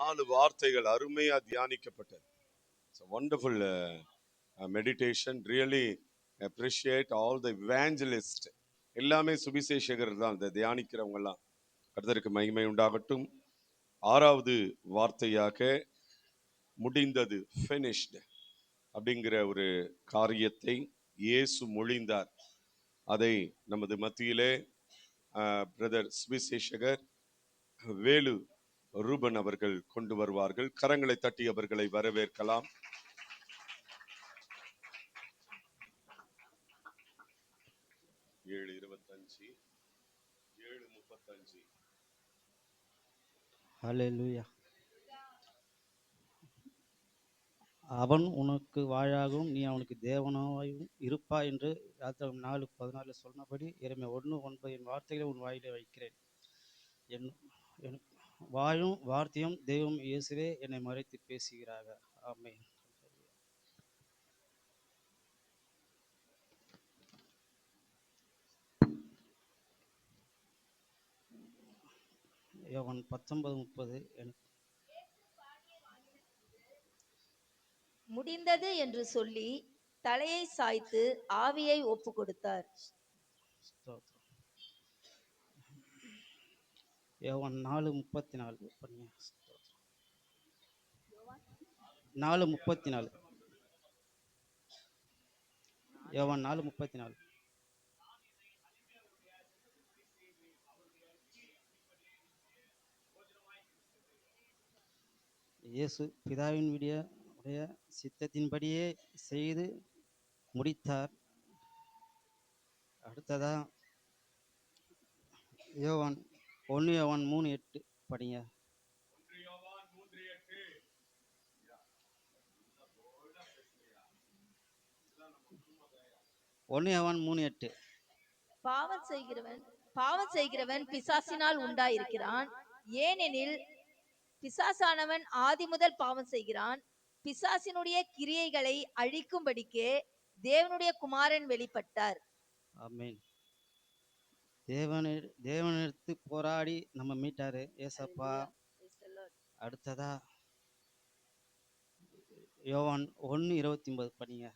4 வார்த்தைகள் அருமையா தியானிக்கப்பட்டது. It's a wonderful meditation. Really appreciate all the evangelists. எல்லாமே சுவிசேஷகர் தான் இந்த தியானிக்கிறவங்க எல்லாம். கர்த்தருக்கு மகிமை உண்டாகட்டும். 6வது வார்த்தையாக முடிந்தது, finished அப்படிங்கிற ஒரு காரியத்தை இயேசு மொழிந்தார். அதை நமது மத்தியிலே பிரதர் சுவிசேஷகர் வேலு ரூபன் அவர்கள் கொண்டு வருவார்கள். கரங்களை தட்டி அவர்களை வரவேற்கலாம். ஹல்லேலூயா. அவன் உனக்கு வாழாகவும் நீ அவனுக்கு தேவனாயும் இருப்பா என்று யாத்திராகமம் 4:14 சொன்னபடி எரேமியா 1:9 என் வார்த்தைகளை உன் வாயிலே வைக்கிறேன். என் வாயும் வார்த்தையும் தெய்வம் இயேசுவே என்னை மறைத்து பேசுகிறாங்க. ஆமென். யோவான் 19:30 எனக்கு முடிந்தது என்று சொல்லி தலையை சாய்த்து ஆவியை ஒப்பு கொடுத்தார். யோவான் 4:34 பண்ணுங்க. 4:34 யோவான் 4:34 இயேசு பிதாவின் உடைய சித்தத்தின்படியே செய்து முடித்தார். அடுத்ததா யோவான் 1 யோவான் 3:8 படிங்க. 1 யோவான் 3:8 பாவம் செய்கிறவன் பிசாசினால் உண்டாயிருக்கிறான். ஏனெனில் பிசாசானவன் ஆதி முதல் பாவம் செய்கிறான். பிசாசினுடைய கிரியைகளை அழிக்கும்படிக்கே தேவனுடைய குமாரன் வெளிப்பட்டார். ஆமென். தேவனிடத்து போராடி நம்ம மீட்டாரு ஏசப்பா. அடுத்ததா யோவான் 1:29 படிங்க.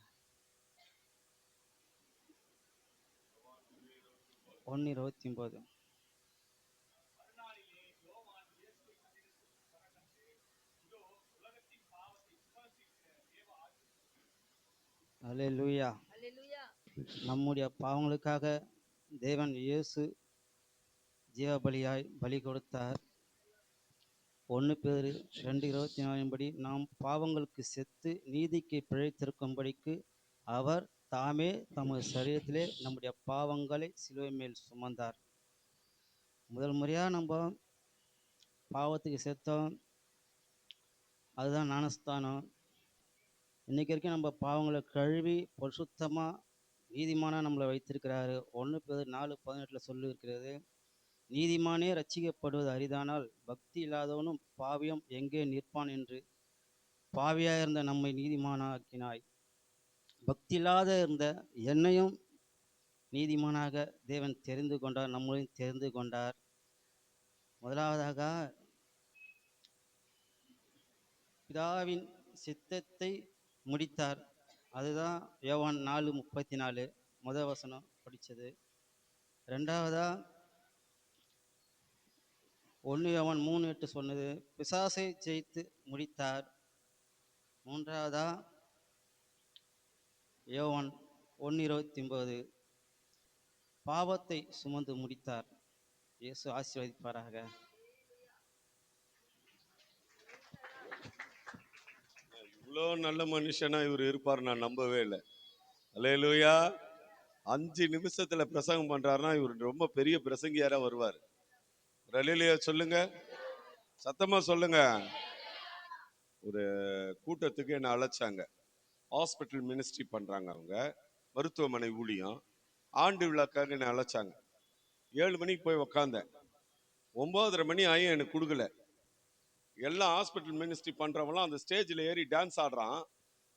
1:29 அல்லேலூயா. நம்முடைய பாவங்களுக்காக தேவன் இயேசு ஜீவபலியாய் பலி கொடுத்தார். 1 பேதுரு 2:24 படி நாம் பாவங்களுக்கு செத்து நீதிக்கு பிழைத்திருக்கும்படிக்கு அவர் தாமே தமது சரீரத்திலே நம்முடைய பாவங்களை சிலுவை மேல் சுமந்தார். முதல் முறையா நம்ம பாவத்துக்கு செத்தோம், அதுதான் ஞானஸ்தானம். இன்னைக்கு வரைக்கும் நம்ம பாவங்களை கழுவி பரிசுத்தமா நீதிமானா நம்மளை வைத்திருக்கிறாரு. 1 பேதுரு 4:18 சொல்லியிருக்கிறது, நீதிமானே ரட்சிக்கப்படுவது அரிதானால் பக்தி இல்லாதவனும் பாவியும் எங்கே நிற்பான் என்று. பாவியாயிருந்த நம்மை நீதிமானாக்கினாய். பக்தி இல்லாத இருந்த என்னையும் நீதிமானாக தேவன் தெரிந்து கொண்டார், நம்மளையும் தெரிந்து கொண்டார். முதலாவதாக பிதாவின் சித்தத்தை முடித்தார். அதுதான் யோவான் 4:34 முதல் வசனம் படித்தது. ரெண்டாவதா 1 யோவான் 3:8 சொன்னது பிசாசை ஜெயித்து முடித்தார். மூன்றாவதா யோவான் 1:29 பாவத்தை சுமந்து முடித்தார். இயேசு ஆசீர்வதிப்பாராக. இவ்வளோ நல்ல மனுஷனா இவர் இருப்பார் நான் நம்பவே இல்லை. அல்லேலூயா. 5 நிமிஷத்துல பிரசங்கம் பண்றாருன்னா இவர் ரொம்ப பெரிய பிரசங்கியாரா வருவார். அல்லேலூயா சொல்லுங்க, சத்தமா சொல்லுங்க. ஒரு கூட்டத்துக்கு என்ன அழைச்சாங்க. ஹாஸ்பிட்டல் மினிஸ்ட்ரி பண்றாங்க அவங்க, மருத்துவமனை ஊழியம். ஆண்டு விழாக்காக என்ன அழைச்சாங்க. 7 மணிக்கு போய் உக்காந்தேன். 9:30 மணி ஆயும் எனக்கு கொடுக்கல. எல்லாம் ஹாஸ்பிட்டல் மினிஸ்ட்ரி பண்றவங்களாம் அந்த ஸ்டேஜில் ஏறி டான்ஸ் ஆடுறான்.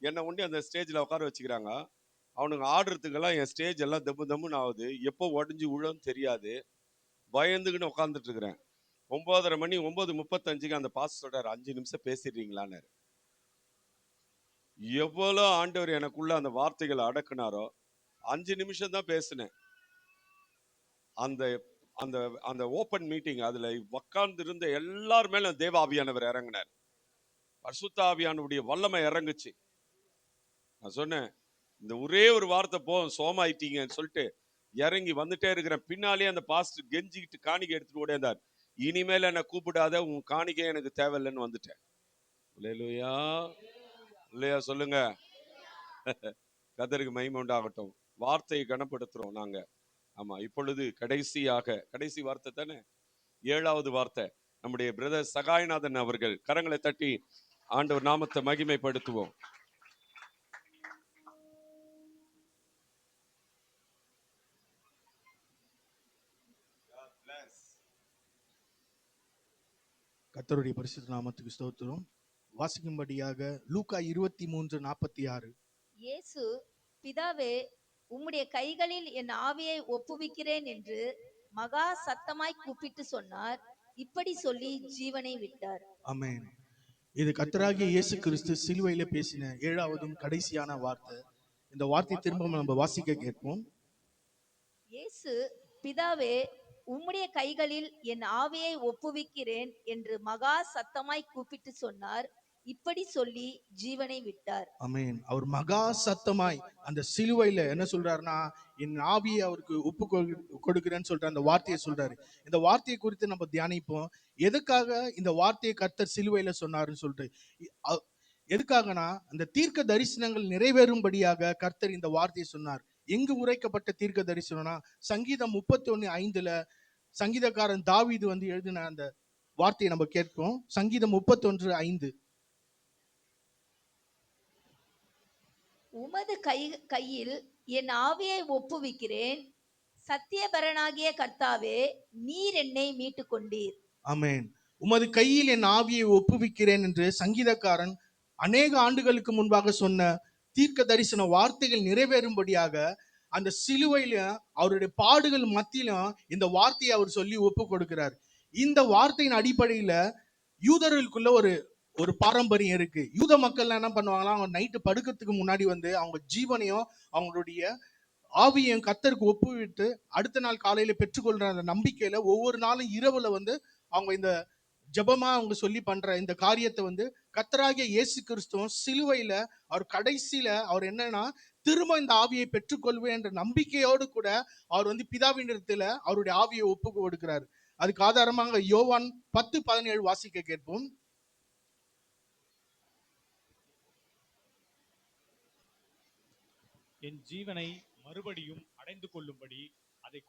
என்னை ஒண்டி அந்த ஸ்டேஜில் உட்கார வச்சுக்கிறாங்க. அவனுங்க ஆடுறதுக்கெல்லாம் என் ஸ்டேஜ் எல்லாம் தம்மு தம்முன்னு ஆகுது. எப்போ உடஞ்சி விழுன்னு தெரியாது. பயந்துக்கின்னு உட்காந்துட்டு இருக்கிறேன். 9:30 9:35 அந்த பாஸ்டர் சொல்றாரு, 5 நிமிஷம் பேசிடுறீங்களான்னு. எவ்வளோ ஆண்டவர் எனக்குள்ள அந்த வார்த்தைகளை அடக்குனாரோ, 5 நிமிஷம் தான் பேசினேன். அந்த அந்த அந்த ஓப்பன் மீட்டிங், அதுல உட்கார்ந்து இருந்த எல்லார் மேலும் தேவ ஆவியானவர் இறங்கினார். பரிசுத்த ஆவியானவருடைய வல்லமை இறங்குச்சு. நான் சொன்னேன், இந்த ஒரே ஒரு வார்த்தை போதும், சோமாயிட்டீங்கன்னு சொல்லிட்டு இறங்கி வந்துட்டே இருக்கிறேன். பின்னாலே அந்த பாஸ்டர் கெஞ்சிக்கிட்டு காணிக்கை எடுத்துட்டு ஓடியாந்தார். இனிமேல் என்ன கூப்பிடாத, உன் காணிக்கை எனக்கு தேவையில்லைன்னு வந்துட்டேன். அல்லேலூயா, இல்லையா சொல்லுங்க. கர்த்தருக்கு மகிமை உண்டாகட்டும். வார்த்தையை கனப்படுத்துறோம் நாங்க. ஆமா, இப்பொழுது கடைசி வார்த்தை தானே, 7வது வார்த்தை. நம்முடைய பிரதர் சகாயநாதன் அவர்கள் கரங்களை தட்டி ஆண்டவர் நாமத்தை மகிமைப்படுத்துவோம். கர்த்தருடைய பரிசுத்த நாமத்துக்கு ஸ்தோத்திரம். வாசிக்கும்படியாக லூக்கா 23:46. இயேசு, பிதாவே, உம்முடைய கைகளில் என் ஆவியை ஒப்புவிக்கிறேன் என்று மகா சத்தமாய் கூப்பிட்டு சொன்னார். இப்படி சொல்லி ஜீவனை விட்டார். ஆமென். இது கர்த்தராகிய இயேசு கிறிஸ்து சிலுவையில பேசின 7வதும் கடைசியான வார்த்தை. இந்த வார்த்தை திரும்ப நம்ம வாசிக்க கேட்போம். இயேசு, பிதாவே, உம்முடைய கைகளில் என் ஆவியை ஒப்புவிக்கிறேன் என்று மகா சத்தமாய் கூப்பிட்டு சொன்னார். இப்படி சொல்லி ஜீவனை விட்டார். ஆமென். அவர் மகா சத்தமாய் அந்த சிலுவையில என்ன சொல்றாருன்னா, என் ஆவியை அவருக்கு ஒப்பு கொடுக்கிறேன்னு சொல்ற அந்த வார்த்தையை சொல்றாரு. இந்த வார்த்தையை குறித்து நம்ம தியானிப்போம். எதுக்காக இந்த வார்த்தையை கர்த்தர் சிலுவையில சொன்னாருன்னு சொல்லிட்டு, எதுக்காகனா அந்த தீர்க்க தரிசனங்கள் நிறைவேறும்படியாக கர்த்தர் இந்த வார்த்தையை சொன்னார். எங்கு உரைக்கப்பட்ட தீர்க்க தரிசனம்னா, சங்கீதம் 31:5 சங்கீதக்காரன் தாவீது எழுதின அந்த வார்த்தையை நம்ம கேட்போம். சங்கீதம் 31:5. உமது கையில் என் ஆவியை ஒப்புவிக்கிறேன், சத்தியபரனாகிய கர்த்தாவே, நீர் என்னை மீட்டு கொண்டீர். ஆமென். உமது கையில் என் ஆவியை ஒப்புவிக்கிறேன் என்று சங்கீதக்காரன் அநேக ஆண்டுகளுக்கு முன்பாக சொன்ன தீர்க்க தரிசன வார்த்தைகள் நிறைவேறும்படியாக அந்த சிலுவையில அவருடைய பாடுகள் மத்தியிலும் இந்த வார்த்தையை அவர் சொல்லி ஒப்பு கொடுக்கிறார். இந்த வார்த்தையின் அடிப்படையில யூதர்களுக்குள்ள ஒரு பாரம்பரியம் இருக்கு. யூத மக்கள் என்ன பண்ணுவாங்களா, அவங்க நைட்டு படுக்கிறதுக்கு முன்னாடி அவங்க ஜீவனையும் அவங்களுடைய ஆவியையும் கர்த்தருக்கு ஒப்புவிட்டு அடுத்த நாள் காலையில பெற்றுக்கொள்ற அந்த நம்பிக்கையில ஒவ்வொரு நாளும் இரவுல அவங்க இந்த ஜெபமா அவங்க சொல்லி பண்ற இந்த காரியத்தை கர்த்தராகிய இயேசு கிறிஸ்துவும் சிலுவையில அவர் கடைசியில அவர் என்னன்னா, திரும்ப இந்த ஆவியை பெற்றுக்கொள்வேன் என்ற நம்பிக்கையோடு கூட அவர் பிதாவினிடத்துல அவருடைய ஆவியை ஒப்பு கொடுக்கிறார். அதுக்கு ஆதாரமாக யோவான் 10:17 வாசிக்க கேட்போம். என் ஜீவனை மறுபடியும் அடைந்து கொள்ளும்படி அதை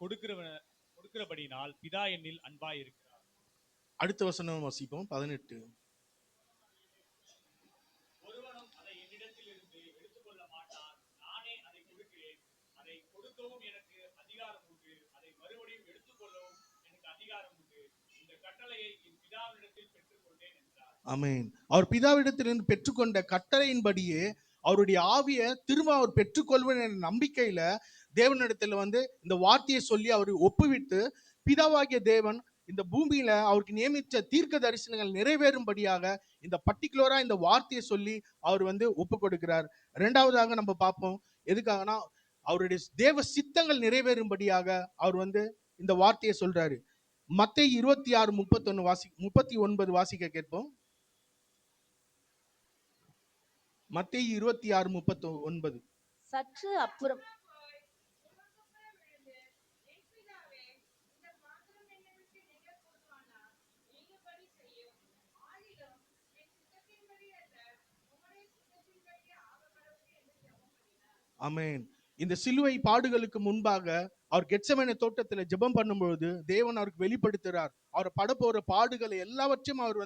கொடுக்கிறபடினால் பிதா என்னில் அன்பாய் இருக்கிறார். அடுத்த வசனம் வாசிப்போம், 18. ஒருவனும் அதை என்னிடத்திலிருந்து எடுத்துக்கொள்ள மாட்டான், நானே அதை கொடுக்கிறேன். அதை கொடுக்கவும் எனக்கு அதிகாரம் உண்டு, அதை மறுபடியும் எடுத்துக்கொள்ளவும் எனக்கு அதிகாரம் உண்டு. இந்த கட்டளையை என் பிதாவினிடத்தில் பெற்றுக்கொண்டேன் என்றார். ஆமென். அவர் பிதாவிடத்திலிருந்து பெற்றுக்கொண்ட கட்டளையின்படியே அவருடைய ஆவியை திரும்ப அவர் பெற்றுக்கொள்வேன் என்ற நம்பிக்கையில தேவனிடத்துல இந்த வார்த்தையை சொல்லி அவர் ஒப்புவிட்டு, பிதாவாகிய தேவன் இந்த பூமியில அவருக்கு நியமித்த தீர்க்க தரிசனங்கள் நிறைவேறும்படியாக இந்த பர்டிகுலரா இந்த வார்த்தையை சொல்லி அவர் ஒப்பு கொடுக்கிறார். இரண்டாவதாக நம்ம பார்ப்போம், எதுக்காகனா அவருடைய தேவ சித்தங்கள் நிறைவேறும்படியாக அவர் இந்த வார்த்தையை சொல்றாரு. மத்தேயு 26:39 வாசிக்க கேட்போம். மத்தேயு 26:39. சற்று அப்புறம் ஆமென். இந்த சிலுவை பாடுகளுக்கு முன்பாக அவர் கெத்செமனே தோட்டத்துல ஜெபம் பண்ணும்பொழுது தேவன் அவருக்கு வெளிப்படுத்துகிறார். அவர் படப்போற பாடுகளை எல்லாவற்றையும் அவர்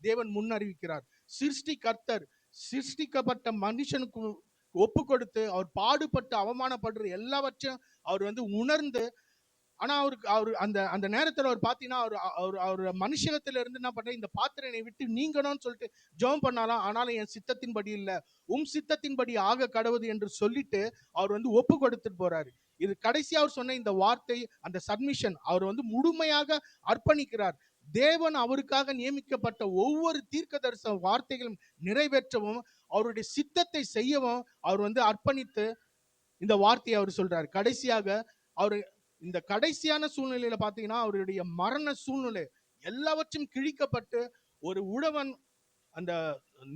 தேவன் முன்னறிவிக்கிறார். சிருஷ்டிகர்த்தர் சிருஷ்டிக்கப்பட்ட மனுஷனுக்கு ஒப்பு கொடுத்து அவர் பாடுபட்டு அவமானப்படுற எல்லாவற்றையும் அவர் உணர்ந்து, ஆனா அவரு அந்த அந்த நேரத்துல அவர் பாத்தீங்கன்னா அவர் மனுஷகத்துல இருந்து என்ன பண்ற, இந்த பாத்திரனை விட்டு நீங்கணும்னு சொல்லிட்டு ஜெபம் பண்ணாலாம். ஆனாலும் என் சித்தத்தின்படி இல்ல, சித்தத்தின்படி ஆக கடவுது என்று சொல்லிட்டு அவர் ஒப்பு கொடுத்துட்டு போறாரு. இது கடைசி அவர் சொன்ன இந்த வார்த்தை, அந்த சப்மிஷன், அவர் முழுமையாக அர்ப்பணிக்கிறார். தேவன் அவருக்காக நியமிக்கப்பட்ட ஒவ்வொரு தீர்க்கதரிசன வார்த்தைகளும் நிறைவேற்றவும் அவருடைய சித்தத்தை செய்யவும் அவர் அர்ப்பணித்து இந்த வார்த்தையை அவர் சொல்றாரு. கடைசியாக அவர் இந்த கடைசியான சூழ்நிலையில பாத்தீங்கன்னா அவருடைய மரண சூழ்நிலை எல்லாவற்றும் கிழிக்கப்பட்டு ஒரு உழவன் அந்த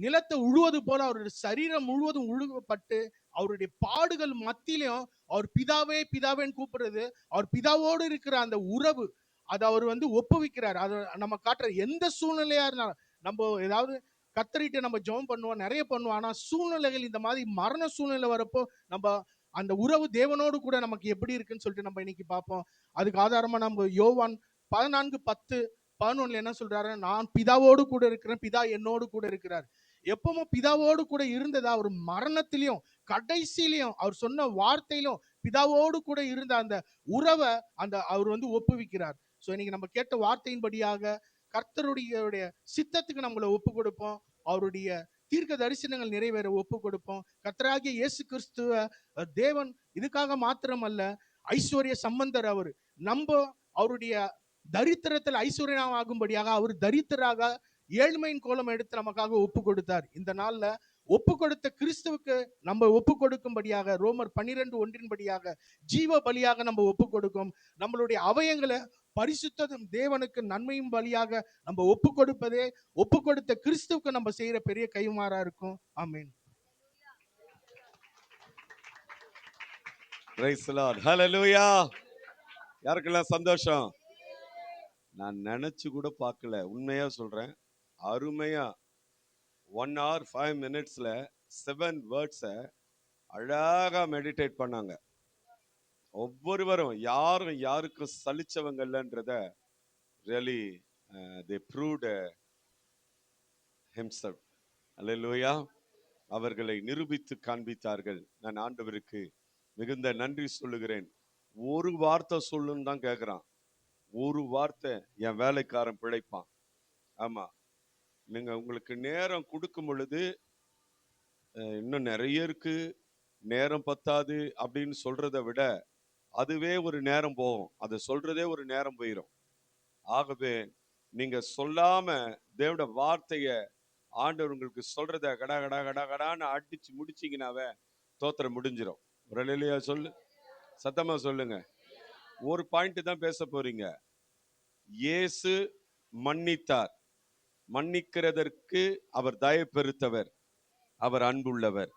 நிலத்தை உழுவது போல அவருடைய சரீரம் முழுவதும் உழுவப்பட்டு அவருடைய பாடுகள் மத்தியிலும் அவர் பிதாவே பிதாவேன்னு கூப்பிடுறது, அவர் பிதாவோடு இருக்கிற அந்த உறவு அதை அவர் ஒப்புவிக்கிறார். அதை நம்ம காட்டுற எந்த சூழ்நிலையா இருந்தாலும் நம்ம ஏதாவது கத்தரிட்டு நம்ம ஜெபம் பண்ணுவோம், நிறைய பண்ணுவோம். ஆனா சூழ்நிலைகள் இந்த மாதிரி மரண சூழ்நிலை வரப்போ நம்ம அந்த உறவு தேவனோடு கூட நமக்கு எப்படி இருக்குன்னு சொல்லிட்டு நம்ம இன்னைக்கு பார்ப்போம். அதுக்கு ஆதாரமா நம்ம யோவான் 14:10-11 என்ன சொல்றாரு? நான் பிதாவோடு கூட இருக்கிறேன், பிதா என்னோடு கூட இருக்கிறார். எப்பவும் பிதாவோடு கூட இருந்ததா அவர் மரணத்திலையும் கடைசியிலையும் அவர் சொன்ன வார்த்தையிலும் பிதாவோடு கூட இருந்த அந்த உறவை அவர் ஒப்புவிக்கிறார். சோ இன்னைக்கு நம்ம கேட்ட வார்த்தையின்படியாக கர்த்தருடைய சித்தத்துக்கு நம்மளை ஒப்பு கொடுப்போம். அவருடைய தீர்க்க தரிசனங்கள் நிறைவேற ஒப்பு கொடுப்போம். கர்த்தராகிய இயேசு கிறிஸ்துவ தேவன் இதுக்காக மாத்திரம் அல்ல, ஐஸ்வர்ய சம்பந்தர் அவர். நம்ம அவருடைய தரித்திரத்தில் ஐஸ்வர்யமாகும்படியாக அவர் தரித்திராக ஏழ்மையின் கோலம் எடுத்து நமக்காக ஒப்பு கொடுத்தார். இந்த நாள்ல ஒப்பு கொடுத்த கிறிஸ்துவுக்கு நம்ம ஒப்பு கொடுக்கும்படியாக ரோமர் 12:1 ஜீவ பலியாக நம்ம ஒப்பு கொடுக்கும். நம்மளுடைய அவயங்களை பரிசுத்த தேவனுக்கு நன்மையும் பலியாக நம்ம ஒப்பு கொடுப்பதே ஒப்பு கொடுத்த கிறிஸ்துவுக்கு நம்ம செய்யற பெரிய கைமாறா இருக்கும். ஆமென். Praise the Lord. Hallelujah. யாருக்கெல்லாம் சந்தோஷம்? நான் நினைச்சு கூட பார்க்கல, உண்மையா சொல்றேன். அருமையா 1 hour 5 minutesல 7 வேர்ட்ஸை அழகா மெடிடேட் பண்ணாங்க. ஒவ்வொருவரும் யாரும் யாருக்கும் சலிச்சவங்க இல்லைன்றத ரியலி they proved himself. அல்லேலூயா. அவர்களை நிரூபித்து காண்பித்தார்கள். நான் ஆண்டவருக்கு மிகுந்த நன்றி சொல்லுகிறேன். ஒரு வார்த்தை சொல்லுன்னு தான் கேட்குறான். ஒரு வார்த்தை என் வேலைக்காரன் பிழைப்பான். ஆமா, நீங்க உங்களுக்கு நேரம் கொடுக்கும் பொழுது இன்னும் நிறைய இருக்கு, நேரம் பத்தாது அப்படின்னு சொல்றதை விட அதுவே ஒரு நேரம் போகும், அதை சொல்றதே ஒரு நேரம் போயிடும். ஆகவே நீங்க சொல்லாம தேவட வார்த்தைய ஆண்டவர் உங்களுக்கு சொல்றத கடா கடா கடா கடான்னு அடிச்சு முடிச்சிங்கனாவே தோத்திரம் முடிஞ்சிடும். ஒரு இல்லையா? சொல்லு, சத்தமா சொல்லுங்க. ஒரு பாயிண்ட் தான் பேச போறீங்க. இயேசு மன்னித்தார். மன்னிக்கிறதற்கு அவர் தயவு பெருத்தவர், அவர் அன்புள்ளவர்.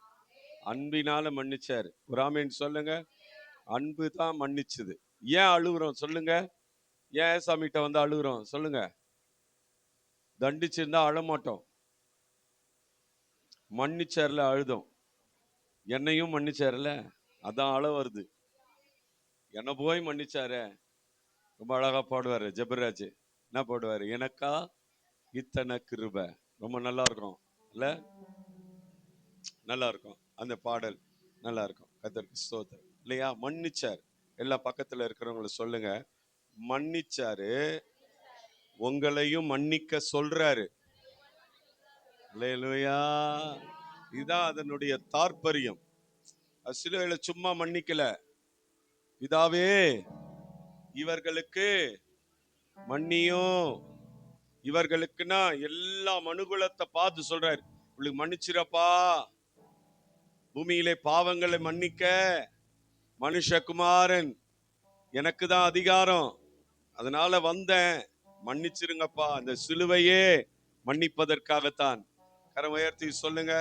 அன்பினால மன்னிச்சார். ஒரு ஆமென் சொல்லுங்க. அன்பு தான் மன்னிச்சது. ஏன் அழுகுறோம் சொல்லுங்க? ஏன் சாமிகிட்ட அழுகுறோம் சொல்லுங்க? தண்டிச்சிருந்தா அழமாட்டோம், மன்னிச்சார்ல அழுதோம். என்னையும் மன்னிச்சார்ல, அதான் அழ வருது. என்ன போய் மன்னிச்சாரு. ரொம்ப அழகா பாடுவாரு ஜெபராஜ். என்ன பாடுவாரு? எனக்கா இத்தனை கிருபை. ரொம்ப நல்லா இருக்கும் இல்ல? நல்லா இருக்கும் அந்த பாடல், நல்லா இருக்கும். கர்த்தருக்கு ஸ்தோத்திரம் இல்லையா? மன்னிச்சார். எல்லா பக்கத்துல இருக்கிறவங்களை சொல்லுங்க, மன்னிச்சாரு, உங்களையும் மன்னிக்க சொல்றாரு. அல்லேலூயா. இதுதான் அதனுடைய தாற்பயம். சிலுவையில சும்மா மன்னிக்கல. பிதாவே இவர்களுக்கு மன்னியும், இவர்களுக்குன்னா எல்லா மனுகுலத்தை பார்த்து சொல்றாரு, உங்களுக்கு மன்னிச்சிரப்பா. பூமியிலே பாவங்களை மன்னிக்க மனுஷகுமாரன் எனக்கு தான் அதிகாரம், அதனால வந்தேன், மன்னிச்சிருங்கப்பா. அந்த சிலுவையே மன்னிப்பதற்காகத்தான். கரம் உயர்த்தி சொல்லுங்க.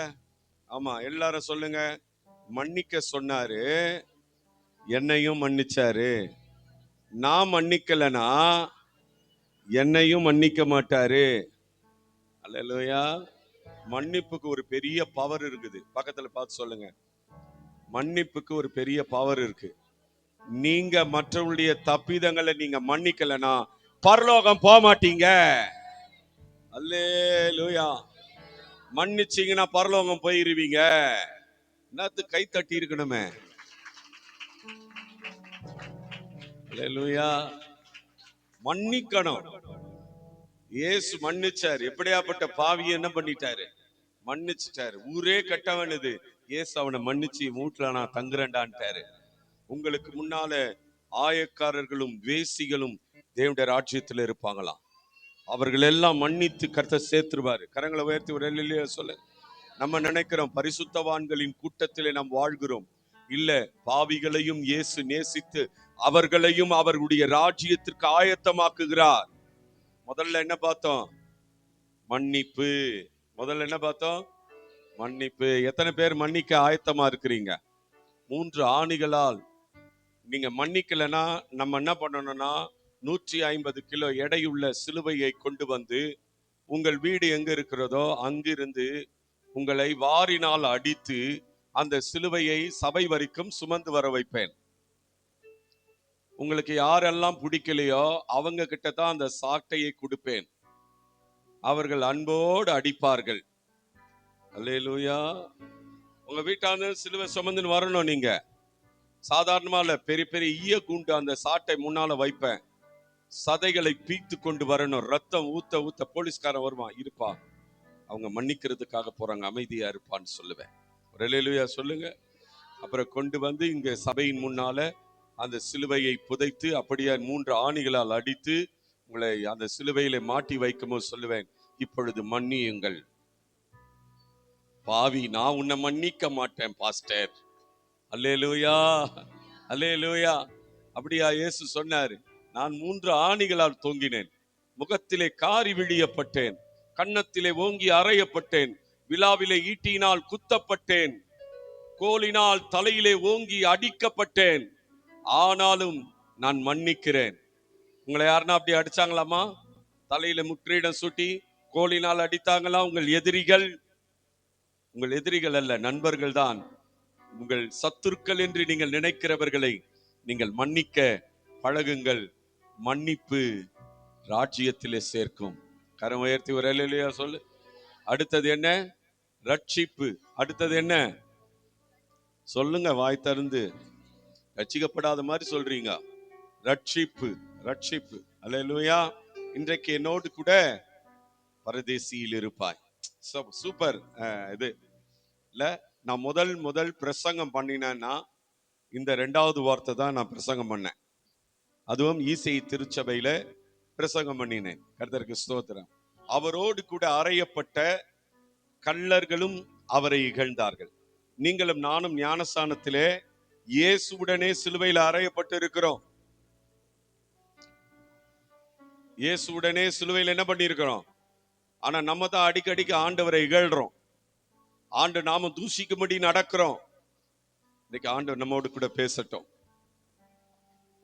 ஆமா, எல்லாரும் சொல்லுங்க. மன்னிக்க சொன்னாரு, என்னையும் மன்னிச்சாரு. நான் மன்னிக்கலனா என்னையும் மன்னிக்க மாட்டாரு. அல்லேலூயா. மன்னிப்புக்கு ஒரு பெரிய பவர் இருக்குது. பக்கத்துல பார்த்து சொல்லுங்க, மன்னிப்புக்கு ஒரு பெரிய பவர் இருக்கு. நீங்க மற்றவங்களுடைய தப்பிதங்களை நீங்க மன்னிக்கலனா பரலோகம் போக மாட்டீங்க. அல்லேலூயா. மன்னிச்சீங்கன்னா பரலோகம் போயிருவீங்க. என்னத்து கை தட்டி இருக்கணுமே. அல்லேலூயா. மன்னிக்கணும். இயேசு மன்னிச்சார். எப்படியாப்பட்ட பாவியை என்ன பண்ணிட்டாரு? மன்னிச்சுட்டாரு. ஊரே கட்டவனுது, இயேசு அவனை மன்னிச்சு வீட்டுல நான் தங்குறேன்டான்ட்டாரு. உங்களுக்கு முன்னால ஆயக்காரர்களும் வேசிகளும் தேவனுடைய ராஜ்யத்துல இருப்பாங்களாம். அவர்கள் எல்லாம் மன்னித்து கர்த்தர் சேர்த்துருவாரு. கரங்களை உயர்த்தி ஒரு அல்லேலூயா சொல்ல. நம்ம நினைக்கிறோம் பரிசுத்தவான்களின் கூட்டத்திலே நாம் வாழ்கிறோம். இல்ல, பாவிகளையும் இயேசு நேசித்து அவர்களையும் அவர்களுடைய ராஜ்யத்திற்கு ஆயத்தமாக்குகிறார். முதல்ல என்ன பார்த்தோம்? மன்னிப்பு. முதல்ல என்ன பார்த்தோம்? மன்னிப்பு. எத்தனை பேர் மன்னிக்க ஆயத்தமா இருக்கிறீங்க? 3 ஆணிகளால் நீங்க மன்னிக்கலன்னா நம்ம என்ன பண்ணணும்னா 150 கிலோ எடையுள்ள சிலுவையை கொண்டு வந்து உங்கள் வீடு எங்க இருக்கிறதோ அங்கிருந்து உங்களை வாரினால் அடித்து அந்த சிலுவையை சபை வரைக்கும் சுமந்து வர வைப்பேன். உங்களுக்கு யாரெல்லாம் பிடிக்கலையோ அவங்க கிட்ட தான் அந்த சாட்டையை கொடுப்பேன். அவர்கள் அன்போடு அடிப்பார்கள். அல்லேலூயா. உங்க வீட்டான சிலுவை சுமந்துன்னு வரணும். நீங்க சாதாரணமா இல்ல, பெரிய பெரிய ஈய கூண்டு அந்த சாட்டை முன்னால வைப்பேன். சதைகளை பீத்து கொண்டு வரணும். ரத்தம் ஊத்த ஊத்த போலீஸ்காரன் வருவான், இருப்பா அவங்க மன்னிக்கிறதுக்காக போறாங்க, அமைதியா இருப்பான்னு சொல்லுவேன். ஒரு அல்லேலூயா சொல்லுங்க. அப்புறம் கொண்டு வந்து இங்க சபையின் முன்னால அந்த சிலுவையை புதைத்து அப்படியே 3 ஆணிகளால் அடித்து உங்களை அந்த சிலுவையில மாட்டி வைக்கும்போது சொல்லுவேன், இப்பொழுது மன்னியுங்கள். பாவி, நான் உன்னை மன்னிக்க மாட்டேன் பாஸ்டர். அல்லேலூயா, அல்லேலூயா. அப்படியா இயேசு சொன்னாரு, நான் 3 ஆணிகளால் தொங்கினேன், முகத்திலே காரி விழியப்பட்டேன், கன்னத்திலே ஓங்கி அறையப்பட்டேன், விழாவிலே ஈட்டியினால் குத்தப்பட்டேன், கோலினால் தலையிலே ஓங்கி அடிக்கப்பட்டேன், ஆனாலும் நான் மன்னிக்கிறேன். உங்களை யாருன்னா அப்படி அடிச்சாங்களாமா? தலையில முற்றிடம் சுட்டி கோலினால் அடித்தாங்களா? உங்கள் எதிரிகள். உங்கள் எதிரிகள் அல்ல, நண்பர்கள் தான். உங்கள் சத்துருக்கள் என்று நீங்கள் நினைக்கிறவர்களை நீங்கள் மன்னிக்க பழகுங்கள். மன்னிப்பு ராஜ்யத்திலே சேர்க்கும். கரம் உயர்த்தி ஒரு அல்லேலூயா சொல்லு. அடுத்தது என்ன? ரட்சிப்பு. அடுத்தது என்ன சொல்லுங்க, வாய் திறந்து. ரட்சிக்கப்படாத மாதிரி சொல்றீங்க. ரட்சிப்பு, ரட்சிப்பு. அல்லேலூயா. இன்றைக்கு என்னோடு கூட பரதேசியில் இருப்பாய். சூப்பர். இது இல்ல, நான் முதல் பிரசங்கம் பண்ணினேன்னா இந்த 2வது வார்த்தை தான் நான் பிரசங்கம் பண்ணேன். அதுவும் ஈசை திருச்சபையில பிரசங்கம் பண்ணினேன். கர்த்தருக்கு ஸ்தோத்திரம். அவரோடு கூட அறையப்பட்ட கள்ளர்களும் அவரை இகழ்ந்தார்கள். நீங்களும் நானும் ஞானஸ்தானத்திலே இயேசுவுடனே சிலுவையில் அறையப்பட்டு இருக்கிறோம். இயேசுவுடனே சிலுவையில் என்ன பண்ணி இருக்கிறோம்? ஆனா நம்ம தான் அடிக்கடிக்கு ஆண்டவரை இகழ்றோம். ஆண்டு நாம தூஷிக்கும்படி நடக்கிறோம். இன்னைக்கு ஆண்டவர் நம்மோடு கூட பேசட்டும்.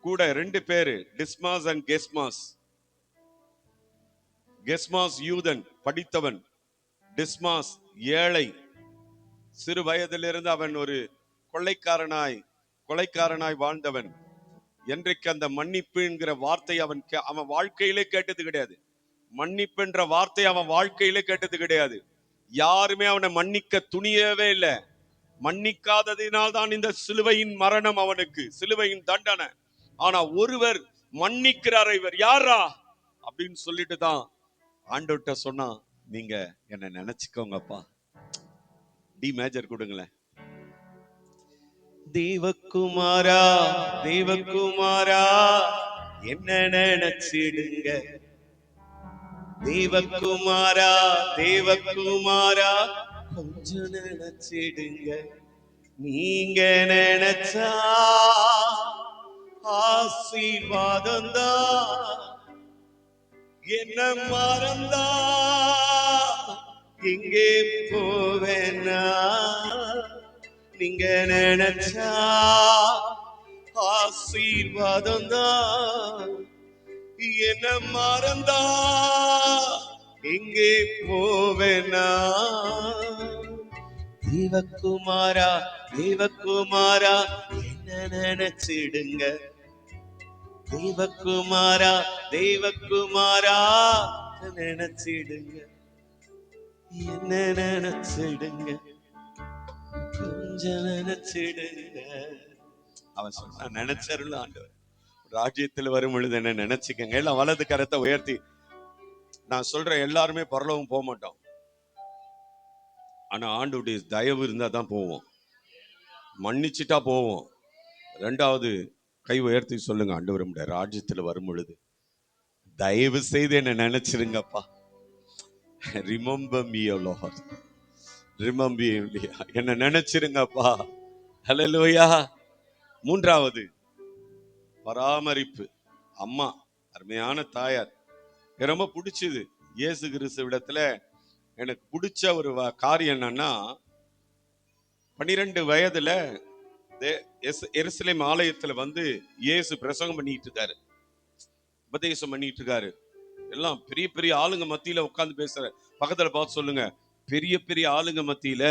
கூட 2 பேரு, டிஸ்மாஸ் அண்ட் கெஸ்மாஸ். கெஸ்மாஸ் யூதன், படித்தவன். டிஸ்மாஸ் ஏழை. சிறு வயதிலிருந்து அவன் ஒரு கொலைக்காரனாய் வாழ்ந்தவன். என்றைக்கு அந்த மன்னிப்பு என்கிற வார்த்தை அவன் வாழ்க்கையிலே கேட்டது கிடையாது. மன்னிப்பு என்ற வார்த்தை அவன் வாழ்க்கையிலே கேட்டது கிடையாது. யாருமே அவனை மன்னிக்க துணியவே இல்லை. மன்னிக்காததினால் தான் இந்த சிலுவையின் மரணம் அவனுக்கு, சிலுவையின் தண்டனை. ஆனா ஒருவர் மன்னிக்கிறார். இவர் யாரா அப்படின்னு சொல்லிட்டு தான் ஆண்டவர்கிட்ட சொன்னா, நீங்க என்ன நினைச்சுக்கோங்கப்பா. டி மேஜர் கொடுங்களேன். தேவகுமாரா, தேவகுமாரா என்ன நினைச்சிடுங்க. தேவகுமாரா, தேவகுமாரா கொஞ்சம் நினைச்சிடுங்க. நீங்க நினைச்சா ஆசீர்வாதம் தான். என்ன மறந்தா எங்கே போவேனா? நீங்க நினைச்சா ஆசீர்வாதம் தான். என்ன மறந்தா எங்கே போவேனா? தேவகுமாரா, தேவகுமாரா என்ன நினைச்சிடுங்க. தேவகுமாரா, தேவகுமாரா நினைச்சிடுங்க. என்ன நினைச்சிடுங்க, கொஞ்சம் நினைச்சிடுங்க. அவன் சொன்ன நினைச்சருள் ஆண்டவர். ராஜ்யத்தில் வரும் பொழுது என்ன நினைச்சுக்கங்க. எல்லாம் வலது கரத்தை உயர்த்தி. நான் சொல்றேன், எல்லாருமே பரலோகம் போக மாட்டோம். ஆனா ஆண்டவருடைய தயவு இருந்தா தான் போவோம். மன்னிச்சுட்டா போவோம். 2வது கை உயர்த்தி சொல்லுங்க, ஆண்டவர் ராஜ்யத்தில் வரும் பொழுது தயவு செய்து என்ன நினைச்சிருங்கப்பா. ரிமெம்பர் மீ ஓ லார்ட், ரிமெம்பர் மீ, என்ன நினைச்சிருங்கப்பா. ஹல்லேலூயா. மூன்றாவது பராமரிப்பு. அம்மா, அருமையான தாயார். எனக்கு ரொம்ப பிடிச்சது இயேசு கிறிஸ்துவிடத்துல எனக்கு பிடிச்ச ஒரு காரியம் என்னன்னா, 12 வயதுல எருசலேம் ஆலயத்துல வந்து இயேசு பிரசங்கம் பண்ணிட்டு இருக்காரு, உபதேசம் பண்ணிட்டு இருக்காரு. எல்லாம் பெரிய பெரிய ஆளுங்க மத்தியில உட்கார்ந்து பேசுற. பக்கத்துல பார்த்து சொல்லுங்க, பெரிய பெரிய ஆளுங்க மத்தியில